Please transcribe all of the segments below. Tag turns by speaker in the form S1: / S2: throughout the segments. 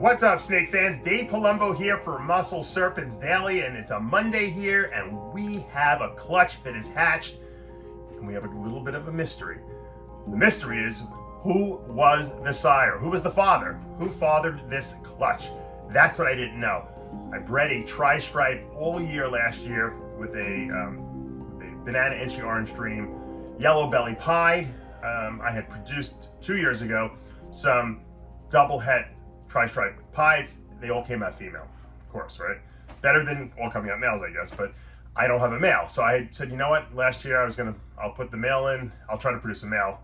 S1: What's up, snake fans? Dave Palumbo here for Muscle Serpents Daily, and it's a Monday here, and we have a clutch that is hatched, and we have a little bit of a mystery. The mystery is, who was the sire? Who was the father? Who fathered this clutch? That's what I didn't know. I bred a TrisTRIPE all year last year with a banana inchy orange dream, yellow belly pied. I had produced 2 years ago some double het TrisTRIPE pieds. They all came out female, of course, right? Better than all coming out males, I guess, but I don't have a male. So I said, you know what? Last year I'll put the male in. I'll try to produce a male.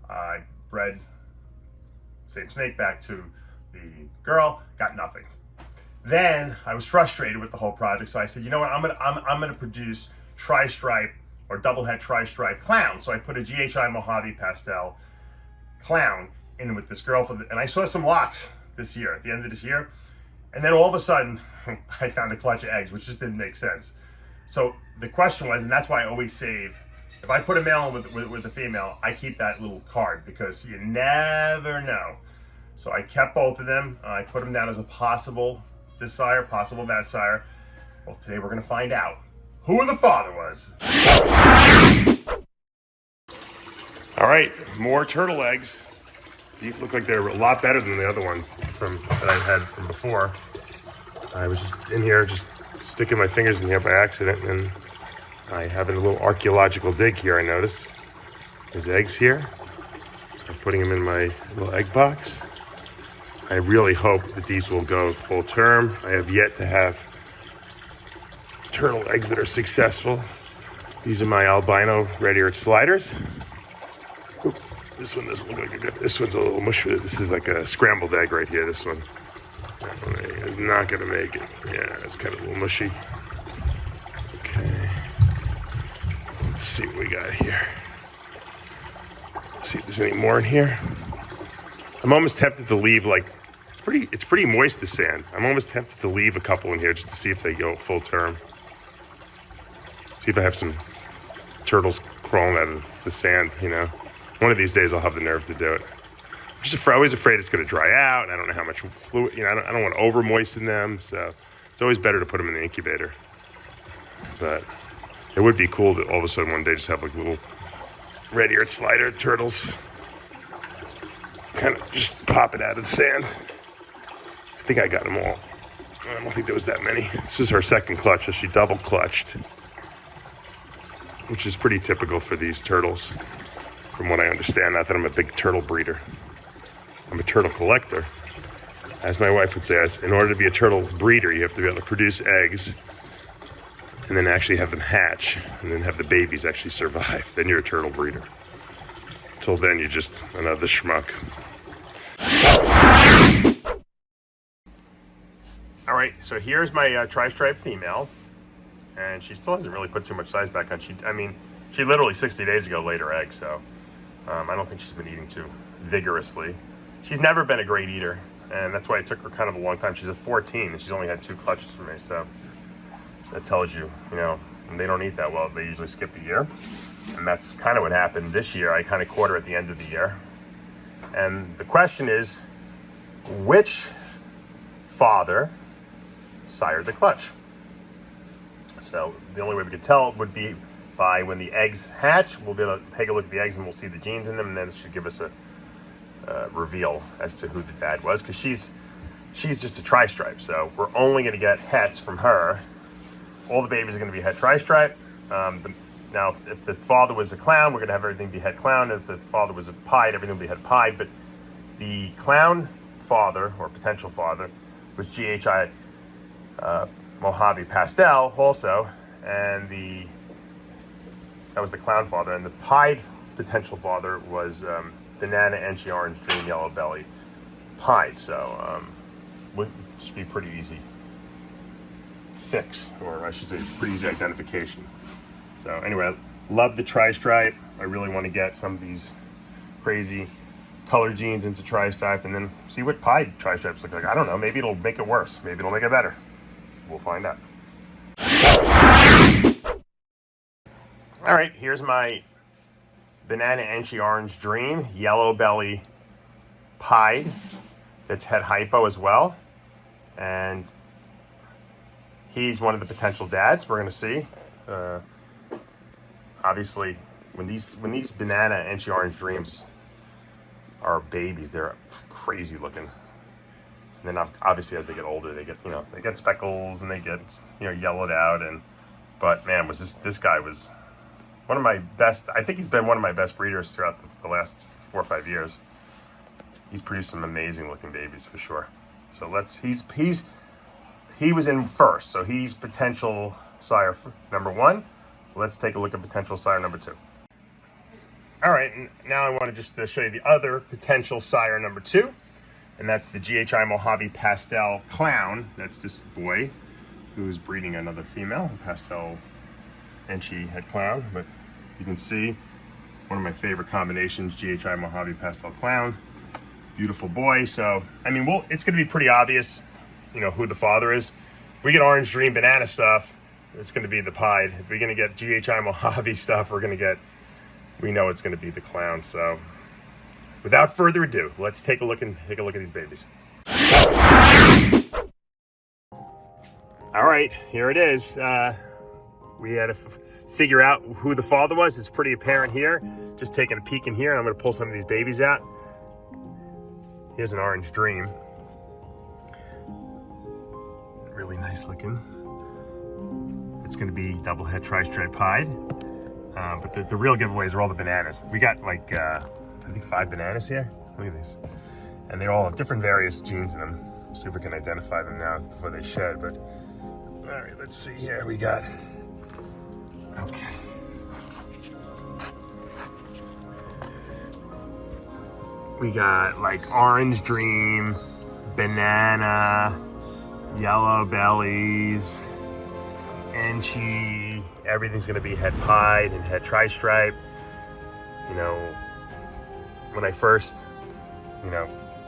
S1: I bred same snake back to the girl, got nothing. Then I was frustrated with the whole project, so I said, you know what? I'm gonna produce TrisTRIPE or double het TrisTRIPE clown. So I put a GHI Mojave pastel clown in with this girl and I saw some locks this year, at the end of this year, and then all of a sudden I found a clutch of eggs, which just didn't make sense. So the question was, and that's why I always save, if I put a male in with a female, I keep that little card because you never know. So I kept both of them. I put them down as a possible this sire, possible that sire. Well, today we're gonna find out who the father was. All right, more turtle eggs. These look like they're a lot better than the other ones that I had from before. I was just in here, just sticking my fingers in here by accident, and I have a little archaeological dig here, I noticed. There's eggs here. I'm putting them in my little egg box. I really hope that these will go full term. I have yet to have turtle eggs that are successful. These are my Albino Red Eared Sliders. Oop. This one doesn't look like a good, this one's a little mushy. This is like a scrambled egg right here, this one. That one is not gonna make it. Yeah, it's kind of a little mushy. Okay. Let's see what we got here. Let's see if there's any more in here. I'm almost tempted to leave, like, it's pretty moist, the sand. I'm almost tempted to leave a couple in here just to see if they go full term. See if I have some turtles crawling out of the sand, you know. One of these days I'll have the nerve to do it. I'm just always afraid it's going to dry out, and I don't know how much fluid, you know, I don't want to over moisten them, so it's always better to put them in the incubator. But it would be cool to all of a sudden one day just have like little red-eared slider turtles kind of just pop it out of the sand. I think I got them all. I don't think there was that many. This is her second clutch, so she double clutched, which is pretty typical for these turtles. From what I understand, not that I'm a big turtle breeder. I'm a turtle collector. As my wife would say, in order to be a turtle breeder, you have to be able to produce eggs and then actually have them hatch and then have the babies actually survive. Then you're a turtle breeder. Until then, you're just another schmuck. All right, so here's my TrisTRIPE female, and she still hasn't really put too much size back on. She literally 60 days ago laid her egg, so I don't think she's been eating too vigorously. She's never been a great eater, and that's why it took her kind of a long time. She's a 14, and she's only had 2 clutches from me, so that tells you, you know, they don't eat that well. They usually skip a year, and that's kind of what happened this year. I kind of caught her at the end of the year, and the question is, which father sired the clutch? So the only way we could tell would be by when the eggs hatch. We'll be able to take a look at the eggs and we'll see the genes in them, and then it should give us a reveal as to who the dad was, because she's just a TrisTRIPE, so we're only going to get hets from her. All the babies are going to be het TrisTRIPE. Now if the father was a clown, we're going to have everything be het clown. If the father was a pied, everything will be het pied. But the clown father, or potential father, was GHI Mojave pastel also, and that was the clown father, and the pied potential father was banana inchy orange dream yellow belly pied. So would just be pretty easy fix, or I should say pretty easy identification. So anyway, I love the TrisTRIPE. I really want to get some of these crazy color genes into TrisTRIPE and then see what pied TrisTRIPes look like. I don't know, maybe it'll make it worse, maybe it'll make it better. We'll find out. All right, here's my banana inchy orange dream yellow belly pied that's het hypo as well. And he's one of the potential dads. We're gonna see. Obviously, when these banana and orange dreams are babies, they're crazy looking. And then obviously as they get older, they get speckles and they get yellowed out. But man, this guy was one of my best. I think he's been one of my best breeders throughout the last 4 or 5 years. He's produced some amazing looking babies for sure. So he was in first, so he's potential sire number 1. Let's take a look at potential sire number 2. All right, and now I want to just show you the other potential sire number 2, and that's the GHI Mojave Pastel Clown. That's this boy who's breeding another female, pastel Enchi head clown. But you can see one of my favorite combinations, GHI Mojave Pastel Clown. Beautiful boy. So, I mean, it's going to be pretty obvious, who the father is. If we get orange dream banana stuff, it's going to be the pied. If we're going to get GHI Mojave stuff, we know it's going to be the clown. So, without further ado, let's take a look at these babies. All right, here it is. We had to figure out who the father was. It's pretty apparent here. Just taking a peek in here, and I'm going to pull some of these babies out. Here's an orange dream. Really nice looking. It's going to be double het tri-stripe pied. But the real giveaways are all the bananas. We got like, I think 5 bananas here. Look at these. And they all have different various genes in them. See if we can identify them now before they shed. But all right, let's see here. We got, okay. We got like orange dream, banana, yellow bellies, Enchi. Everything's gonna be het pied and het tri-stripe. When I first,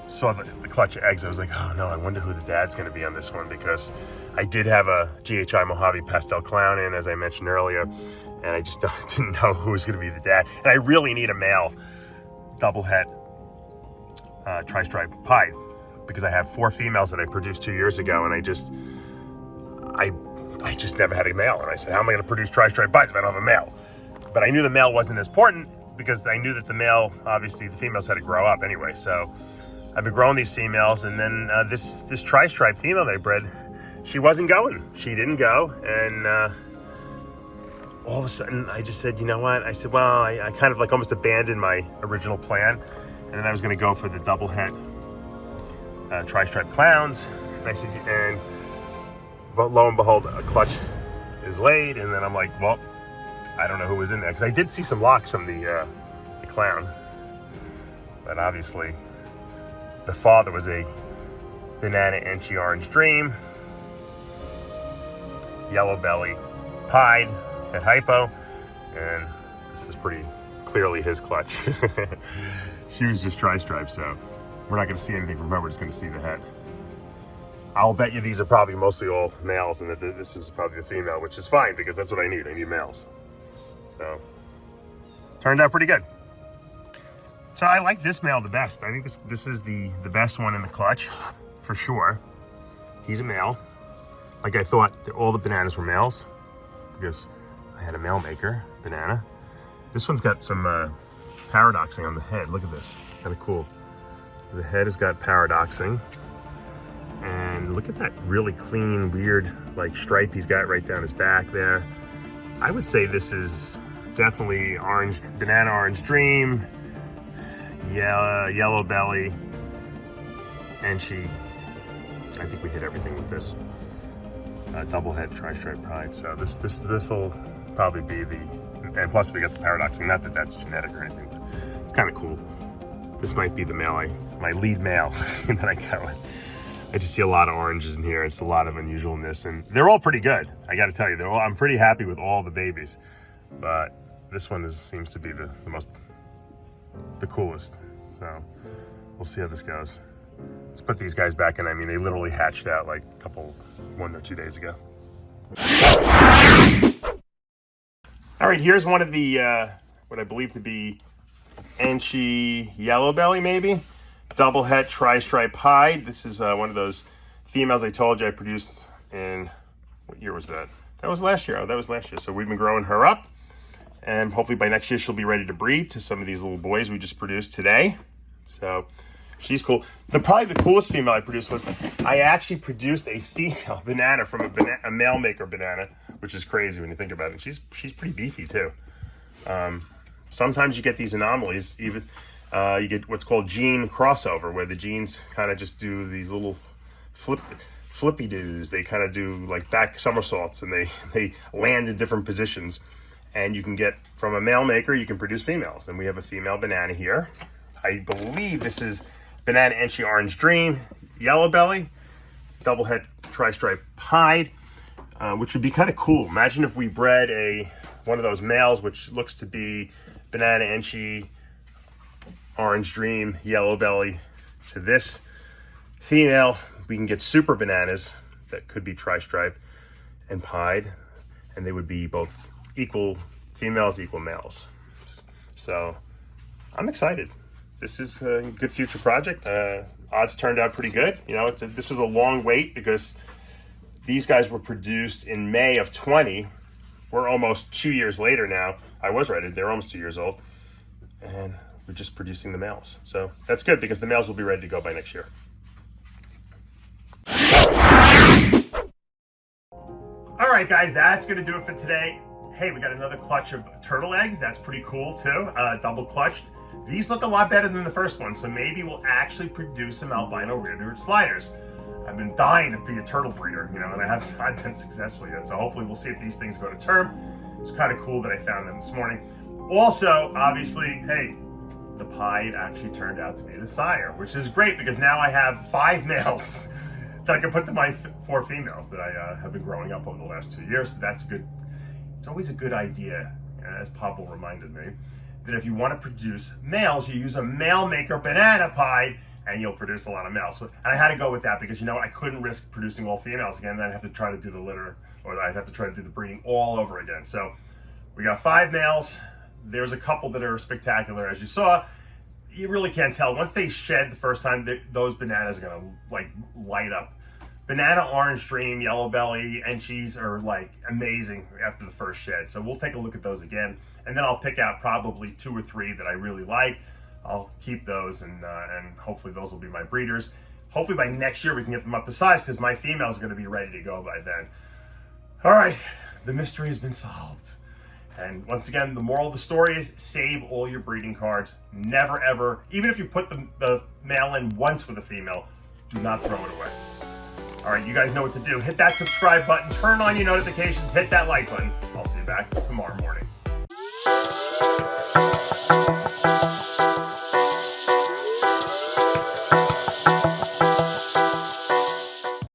S1: saw the clutch of eggs, I was like, oh no, I wonder who the dad's gonna be on this one, because I did have a GHI Mojave Pastel Clown in, as I mentioned earlier, and I just didn't know who was gonna be the dad. And I really need a male double het tri-stripe pied, because I have 4 females that I produced 2 years ago, and I just never had a male. And I said, how am I going to produce tri-stripe pieds if I don't have a male? But I knew the male wasn't as important, because I knew that the male, obviously the females had to grow up anyway. So I've been growing these females, and then this tri-stripe female that I bred, she wasn't going. She didn't go, and all of a sudden I just said, you know what? I said, well, I kind of like almost abandoned my original plan, and then I was going to go for the double het tri-stripe clowns. And I said, but lo and behold, a clutch is laid, and then I'm like, well, I don't know who was in there, because I did see some locks from the clown, but obviously the father was a banana Enchi orange dream, yellow belly pied, het hypo, and this is pretty clearly his clutch. She was just tri-stripe, so we're not going to see anything from her. We're just going to see the head. I'll bet you these are probably mostly all males, and that this is probably the female, which is fine, because that's what I need. I need males. So, turned out pretty good. So I like this male the best. I think this is the best one in the clutch, for sure. He's a male. Like I thought that all the bananas were males, because I had a male maker banana. This one's got some paradoxing on the head. Look at this, kind of cool. The head has got paradoxing. And look at that really clean, weird, like stripe he's got right down his back there. I would say this is definitely banana orange dream, yellow belly, Enchi. I think we hit everything with this. Double het tri-stripe pied. So this will probably be and plus we got the paradoxing. Not that that's genetic or anything, but it's kind of cool. This might be the male, my lead male that I go with. I just see a lot of oranges in here. It's a lot of unusualness, and they're all pretty good. I got to tell you, I'm pretty happy with all the babies, but this one seems to be the coolest. So we'll see how this goes. Let's put these guys back in. I mean, they literally hatched out like 1 or 2 days ago. All right, here's one of the what I believe to be Enchi yellow belly, maybe. double het TrisTRIPE hide. This is one of those females I told you I produced in, what year was that? That was last year. Oh, that was last year. So we've been growing her up, and hopefully by next year she'll be ready to breed to some of these little boys we just produced today. So she's cool. Probably the coolest female I produced was, I actually produced a female banana from a male maker banana, which is crazy when you think about it. She's pretty beefy too. Sometimes you get these anomalies, even you get what's called gene crossover, where the genes kind of just do these little flippy doos. They kind of do like back somersaults, and they land in different positions. And you can get, from a male maker, you can produce females. And we have a female banana here. I believe this is Banana Enchi Orange Dream, Yellow Belly, double het TrisTRIPE hide, which would be kind of cool. Imagine if we bred one of those males, which looks to be Banana Enchi Orange Dream, Yellow Belly, to this female. We can get super bananas that could be TrisTRIPE and pied, and they would be both equal females, equal males. So I'm excited. This is a good future project. Odds turned out pretty good. You know, this was a long wait because these guys were produced in May of 20. We're almost 2 years later now. I was right, they're almost 2 years old. And we're just producing the males. So that's good because the males will be ready to go by next year. All right, guys, that's gonna do it for today. Hey, we got another clutch of turtle eggs. That's pretty cool too, double clutched. These look a lot better than the first one, so maybe we'll actually produce some Albino Red Eared Sliders. I've been dying to be a turtle breeder, you know, and I've been successful yet. So hopefully we'll see if these things go to term. It's kind of cool that I found them this morning. Also, obviously, hey, the pied actually turned out to be the sire, which is great because now I have 5 males that I can put to my 4 females that I have been growing up over the last 2 years. So that's good. It's always a good idea, as Pavel reminded me, that if you want to produce males, you use a male maker banana pied, and you'll produce a lot of males. And I had to go with that because, you know, I couldn't risk producing all females again. Then I'd have to try to do the litter, or I'd have to try to do the breeding all over again. So we got 5 males. There's a couple that are spectacular, as you saw. You really can't tell. Once they shed the first time, those bananas are gonna like light up. Banana Orange Dream, Yellow Belly, Enchis are like amazing after the first shed. So we'll take a look at those again. And then I'll pick out probably 2 or 3 that I really like. I'll keep those, and hopefully those will be my breeders. Hopefully by next year we can get them up to size because my females are gonna be ready to go by then. All right, the mystery has been solved. And once again, the moral of the story is save all your breeding cards. Never ever, even if you put the male in once with a female, do not throw it away. All right, you guys know what to do. Hit that subscribe button, turn on your notifications, hit that like button. I'll see you back tomorrow morning.